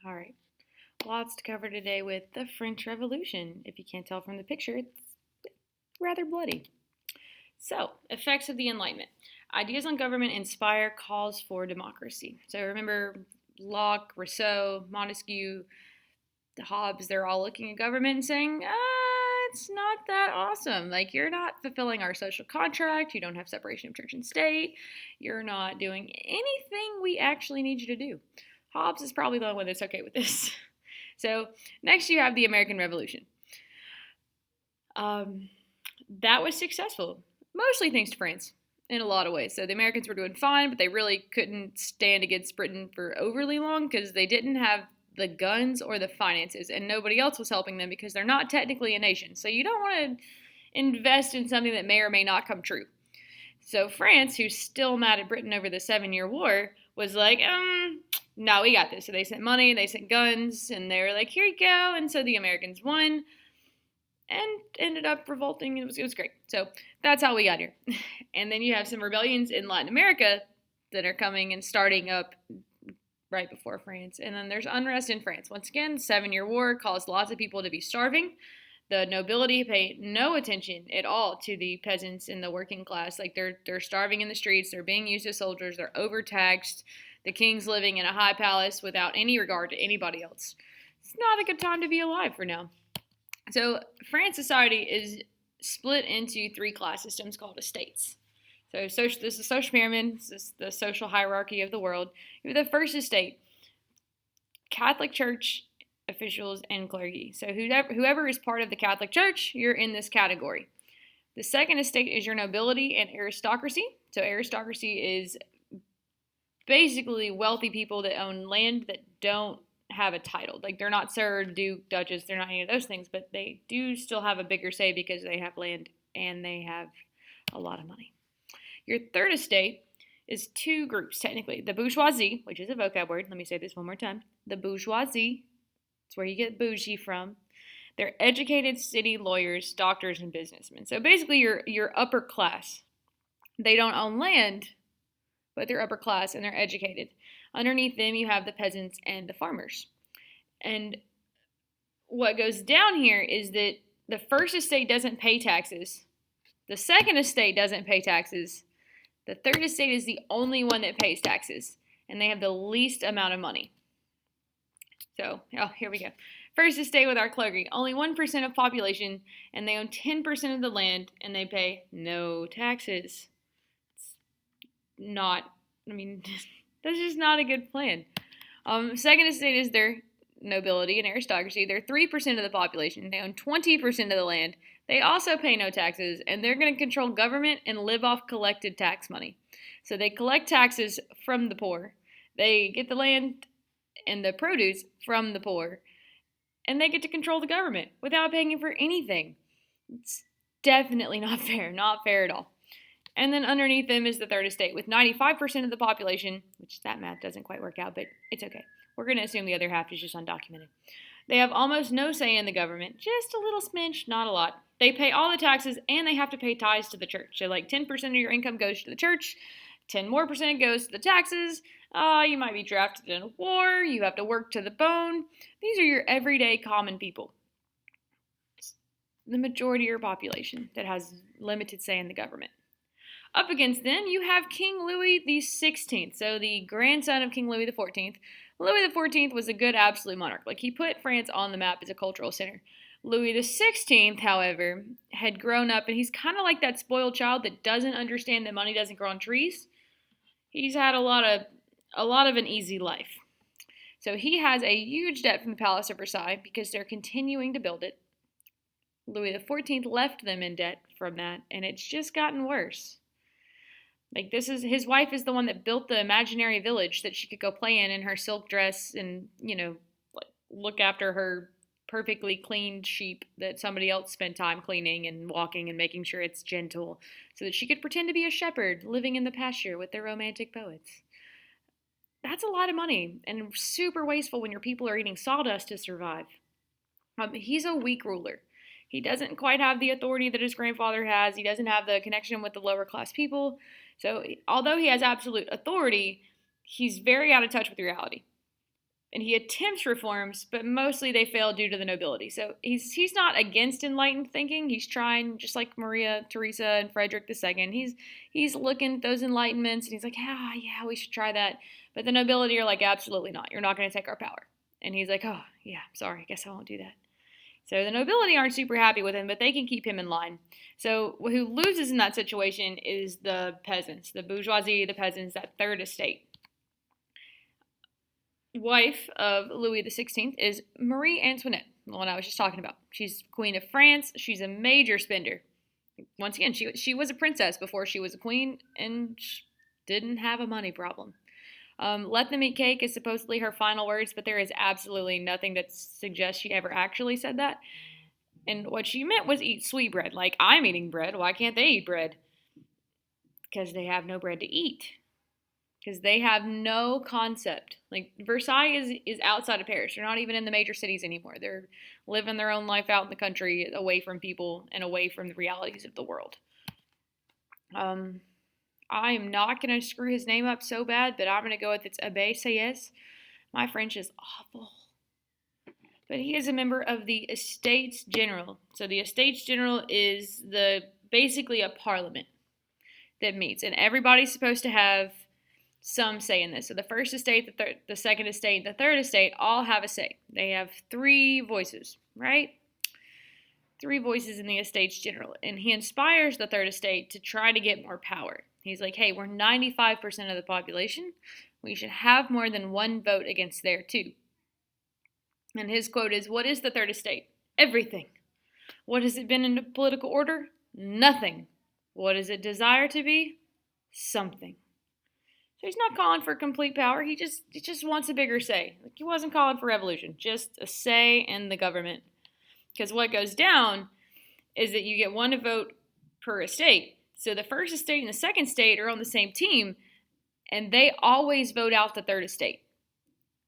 All right. Lots to cover today with the French Revolution. If you can't tell from the picture, it's rather bloody. So, effects of the Enlightenment. Ideas on government inspire calls for democracy. So, remember Locke, Rousseau, Montesquieu, Hobbes, they're all looking at government and saying, it's not that awesome. Like, you're not fulfilling our social contract. You don't have separation of church and state. You're not doing anything we actually need you to do. Hobbes is probably the only one that's okay with this. So, next you have the American Revolution. That was successful, mostly thanks to France in a lot of ways. So the Americans were doing fine, but they really couldn't stand against Britain for overly long because they didn't have the guns or the finances, and nobody else was helping them because they're not technically a nation. So you don't want to invest in something that may or may not come true. So France, who's still mad at Britain over the 7-Year War, was like, no, we got this. So they sent money, they sent guns, and they were like, here you go. And so the Americans won and ended up revolting. It was great. So that's how we got here. And then you have some rebellions in Latin America that are coming and starting up right before France. And then there's unrest in France. Once again, 7-Year War caused lots of people to be starving. The nobility pay no attention at all to the peasants and the working class. Like they're starving in the streets. They're being used as soldiers. They're overtaxed. The king's living in a high palace without any regard to anybody else. It's not a good time to be alive for now. So France society is split into 3 class systems called estates. So this is social pyramid. This is the social hierarchy of the world. You have the first estate, Catholic Church officials and clergy. So whoever is part of the Catholic Church, you're in this category. The second estate is your nobility and aristocracy. So aristocracy is basically wealthy people that own land that don't have a title. Like they're not Sir, Duke, Duchess, they're not any of those things, but they do still have a bigger say because they have land and they have a lot of money. Your third estate is 2 groups, technically. The bourgeoisie, which is a vocab word. Let me say this one more time. The bourgeoisie, it's where you get bougie from. They're educated city lawyers, doctors, and businessmen. So basically, you're upper class. They don't own land, but they're upper class and they're educated. Underneath them, you have the peasants and the farmers. And what goes down here is that the first estate doesn't pay taxes. The second estate doesn't pay taxes. The third estate is the only one that pays taxes, and they have the least amount of money. So, here we go. First estate with our clergy, only 1% of population, and they own 10% of the land, and they pay no taxes. It's not, that's just not a good plan. Second estate is their nobility and aristocracy. They're 3% of the population. They own 20% of the land. They also pay no taxes, and they're going to control government and live off collected tax money. So they collect taxes from the poor. They get the land and the produce from the poor, and they get to control the government without paying for anything. It's definitely not fair at all. And then underneath them is the third estate with 95% of the population, which that math doesn't quite work out, but it's okay. We're going to assume the other half is just undocumented. They have almost no say in the government, just a little smidge, not a lot. They pay all the taxes and they have to pay tithes to the church. So like 10% of your income goes to the church, 10 more percent goes to the taxes. You might be drafted in a war, you have to work to the bone. These are your everyday common people. It's the majority of your population that has limited say in the government. Up against them, you have King Louis XVI, so the grandson of King Louis XIV. Louis XIV was a good absolute monarch. Like, he put France on the map as a cultural center. Louis XVI, however, had grown up, and he's kind of like that spoiled child that doesn't understand that money doesn't grow on trees. He's had a lot of an easy life. So he has a huge debt from the Palace of Versailles because they're continuing to build it. Louis XIV left them in debt from that, and it's just gotten worse. Like, his wife is the one that built the imaginary village that she could go play in her silk dress and, look after her perfectly cleaned sheep that somebody else spent time cleaning and walking and making sure it's gentle so that she could pretend to be a shepherd living in the pasture with their romantic poets. That's a lot of money and super wasteful when your people are eating sawdust to survive. He's a weak ruler. He doesn't quite have the authority that his grandfather has. He doesn't have the connection with the lower class people. So although he has absolute authority, he's very out of touch with reality. and he attempts reforms, but mostly they fail due to the nobility. So he's not against enlightened thinking. He's trying, just like Maria Theresa and Frederick II. He's looking at those enlightenments and he's like, yeah, we should try that. But the nobility are like, absolutely not. You're not going to take our power. And he's like, oh yeah, sorry, I guess I won't do that. So the nobility aren't super happy with him, but they can keep him in line. So who loses in that situation is the peasants, the bourgeoisie, the peasants, that third estate. Wife of Louis XVI is Marie Antoinette, the one I was just talking about. She's Queen of France. She's a major spender. Once again, she was a princess before she was a queen, and she didn't have a money problem. Let them eat cake is supposedly her final words, but there is absolutely nothing that suggests she ever actually said that. And what she meant was eat sweetbread. Like, I'm eating bread. Why can't they eat bread? Because they have no bread to eat. Because they have no concept. Like, Versailles is outside of Paris. They're not even in the major cities anymore. They're living their own life out in the country, away from people and away from the realities of the world. I am not going to screw his name up so bad, but I'm going to go with it's Abbé Sieyès. My French is awful. But he is a member of the Estates General. So the Estates General is basically a parliament that meets, and everybody's supposed to have some say in this. So the first estate, the second estate, the third estate all have a say. They have 3 voices, right? 3 voices in the Estates General. And he inspires the third estate to try to get more power. He's like, hey, we're 95% of the population. We should have more than 1 vote against there, too. And his quote is, what is the third estate? Everything. What has it been in the political order? Nothing. What does it desire to be? Something. So he's not calling for complete power. He just wants a bigger say. Like, he wasn't calling for revolution, just a say in the government. Because what goes down is that you get 1 vote per estate. So the first estate and the second estate are on the same team, and they always vote out the third estate.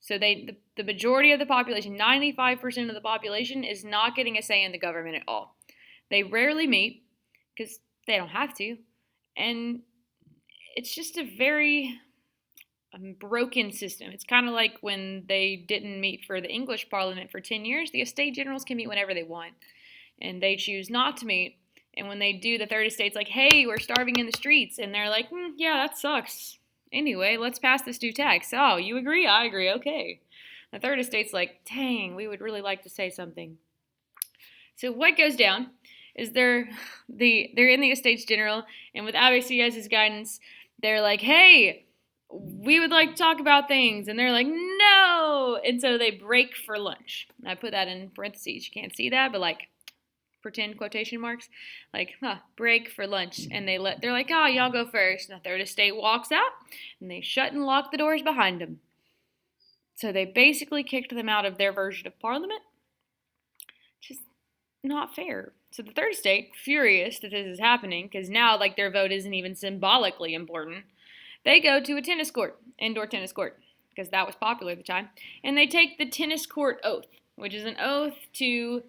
So the majority of the population, 95% of the population, is not getting a say in the government at all. They rarely meet because they don't have to. And it's just a very broken system. It's kind of like when they didn't meet for the English Parliament for 10 years. The estate generals can meet whenever they want, and they choose not to meet. And when they do, the third estate's like, hey, we're starving in the streets. And they're like, yeah, that sucks. Anyway, let's pass this new tax. Oh, you agree? I agree. Okay. The third estate's like, dang, we would really like to say something. So what goes down is they're in the Estates General, and with Abbé Sieyès' guidance, they're like, hey, we would like to talk about things. And they're like, no. And so they break for lunch. I put that in parentheses. You can't see that, but like, pretend quotation marks, like, break for lunch. And they're like, oh, y'all go first. And the third estate walks out, and they shut and lock the doors behind them. So they basically kicked them out of their version of parliament. Just not fair. So the third estate, furious that this is happening, because now, like, their vote isn't even symbolically important, they go to a tennis court, indoor tennis court, because that was popular at the time, and they take the tennis court oath, which is an oath to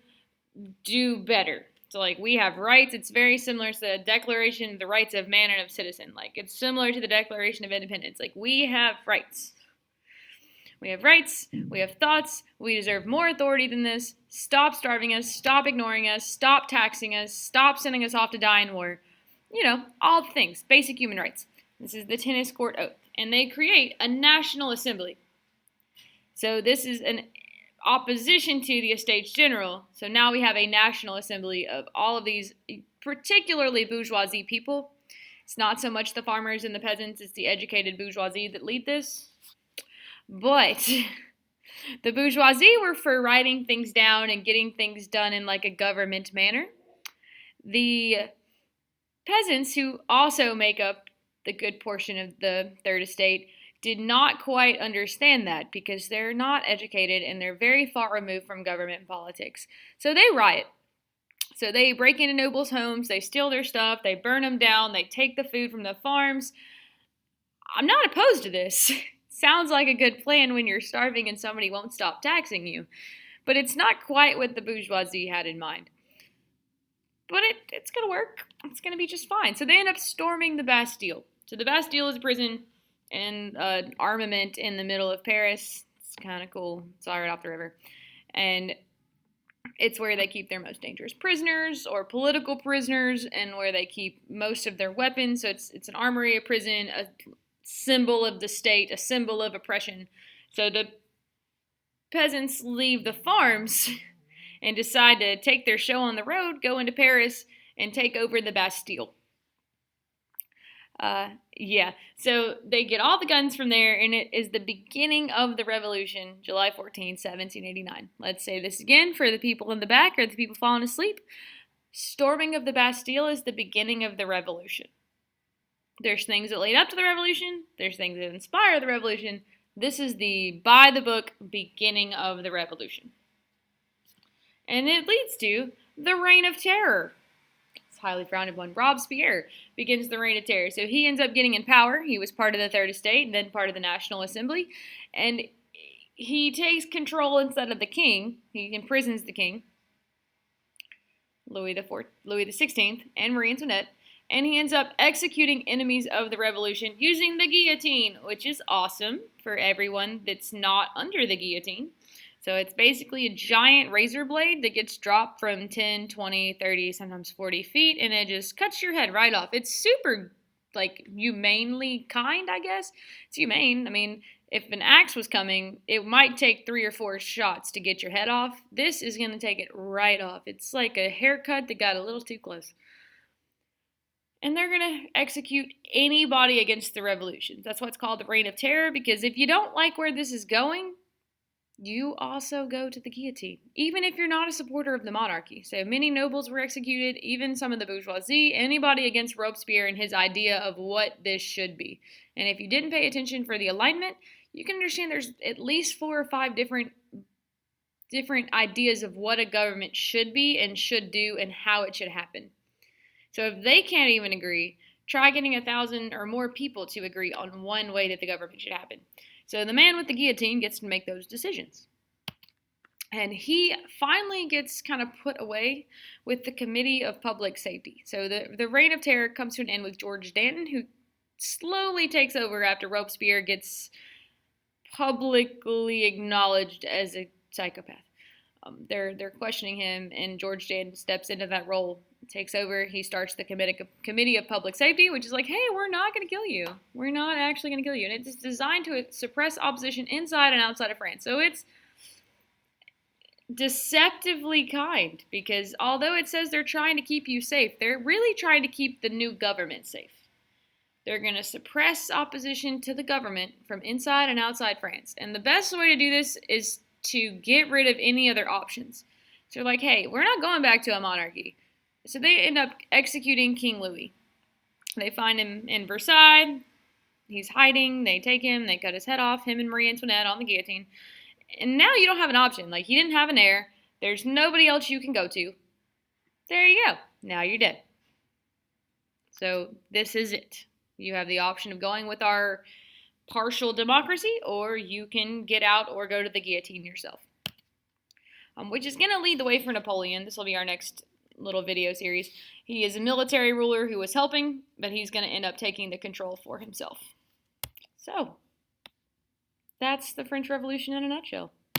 do better. So, like, we have rights. It's very similar to the Declaration of the Rights of Man and of Citizen. Like, it's similar to the Declaration of Independence. Like, we have rights. We have rights. We have thoughts. We deserve more authority than this. Stop starving us. Stop ignoring us. Stop taxing us. Stop sending us off to die in war. You know, all the things. Basic human rights. This is the tennis court oath. And they create a national assembly. So this is an opposition to the Estates General. So now we have a national assembly of all of these particularly bourgeoisie people. It's not so much the farmers and the peasants, it's the educated bourgeoisie that lead this. But the bourgeoisie were for writing things down and getting things done in like a government manner. The peasants, who also make up the good portion of the third estate, did not quite understand that because they're not educated and they're very far removed from government and politics. So they riot. So they break into nobles' homes, they steal their stuff, they burn them down, they take the food from the farms. I'm not opposed to this. Sounds like a good plan when you're starving and somebody won't stop taxing you. But it's not quite what the bourgeoisie had in mind. But it's going to work. It's going to be just fine. So they end up storming the Bastille. So the Bastille is a prison and armament in the middle of Paris. It's kind of cool. It's all right off the river. And it's where they keep their most dangerous prisoners or political prisoners, and where they keep most of their weapons. So it's an armory, a prison, a symbol of the state, a symbol of oppression. So the peasants leave the farms and decide to take their show on the road, go into Paris, and take over the Bastille. So they get all the guns from there, and it is the beginning of the revolution, July 14, 1789. Let's say this again for the people in the back or the people falling asleep. Storming of the Bastille is the beginning of the revolution. There's things that lead up to the revolution. There's things that inspire the revolution. This is the by-the-book beginning of the revolution. And it leads to the Reign of Terror. It's highly frowned upon. Robespierre begins the Reign of Terror. So he ends up getting in power. He was part of the Third Estate and then part of the National Assembly. And he takes control instead of the king. He imprisons the king, Louis XVI, and Marie Antoinette. And he ends up executing enemies of the revolution using the guillotine, which is awesome for everyone that's not under the guillotine. So it's basically a giant razor blade that gets dropped from 10, 20, 30, sometimes 40 feet, and it just cuts your head right off. It's super, humanely kind, I guess. It's humane. I mean, if an axe was coming, it might take 3 or 4 shots to get your head off. This is going to take it right off. It's like a haircut that got a little too close. And they're going to execute anybody against the revolution. That's why it's called the Reign of Terror, because if you don't like where this is going, you also go to the guillotine, even if you're not a supporter of the monarchy. So many nobles were executed, even some of the bourgeoisie, anybody against Robespierre and his idea of what this should be. And if you didn't pay attention for the alignment, you can understand there's at least 4 or 5 different ideas of what a government should be and should do and how it should happen. So if they can't even agree, try getting 1,000 or more people to agree on one way that the government should happen. So the man with the guillotine gets to make those decisions. And he finally gets kind of put away with the Committee of Public Safety. So the Reign of Terror comes to an end with George Danton, who slowly takes over after Robespierre gets publicly acknowledged as a psychopath. They're questioning him, and George Danton steps into that role, takes over. He starts the Committee of Public Safety, which is like, hey, we're not going to kill you. We're not actually going to kill you. And it's designed to suppress opposition inside and outside of France. So it's deceptively kind, because although it says they're trying to keep you safe, they're really trying to keep the new government safe. They're going to suppress opposition to the government from inside and outside France. And the best way to do this is to get rid of any other options. So they're like, hey, we're not going back to a monarchy. So they end up executing King Louis. They find him in Versailles. He's hiding. They take him. They cut his head off, him and Marie Antoinette on the guillotine. And now you don't have an option. He didn't have an heir. There's nobody else you can go to. There you go. Now you're dead. So this is it. You have the option of going with our partial democracy, or you can get out or go to the guillotine yourself. Which is going to lead the way for Napoleon. This will be our next little video series. He is a military ruler who was helping, but he's going to end up taking the control for himself. So, that's the French Revolution in a nutshell.